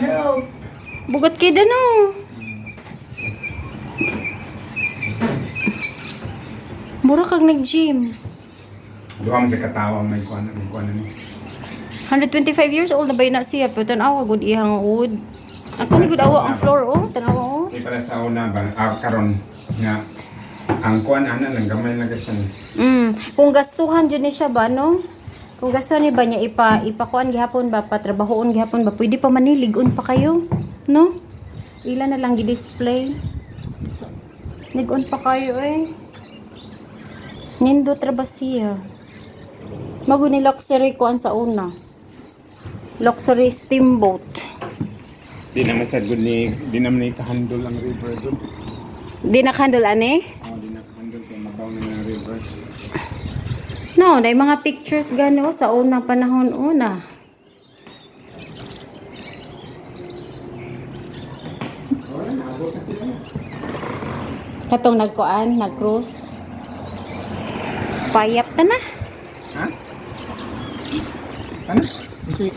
Help. Bugat kay dano. Mura kag nag-gym. Duha man sa katawa may kuan ni. 125 years old na ba na siya? Pero tanawa, good ihang wood. Ako ni good awa ang floor, oh. Tanawa, oh. Di para sa una ba karon nga ang kuan ana lang gamay na kasi. Kung gastuhan dyan ni siya ba, no? Kung gastuhan ni ba niya ipakuan gihapon ba, patrabahoon gihapon ba, pwede pa maniligon pa kayo, no? Ilan na lang gi-display. Ligon pa kayo, eh. Nindo trabasiya. Mago ni luxury kuan sa una. Luxury steamboat. Di naman sa good ni di naman ni handle ang river doon. Di nakandol ane? Oh, di nakahandle kay mabaw na ng river. No, na mga pictures gano sa unang panahon una. Wala na abot na sila. Katong nagkuan, nag-cruise. Payap ta na. Ha? Ano? Kasi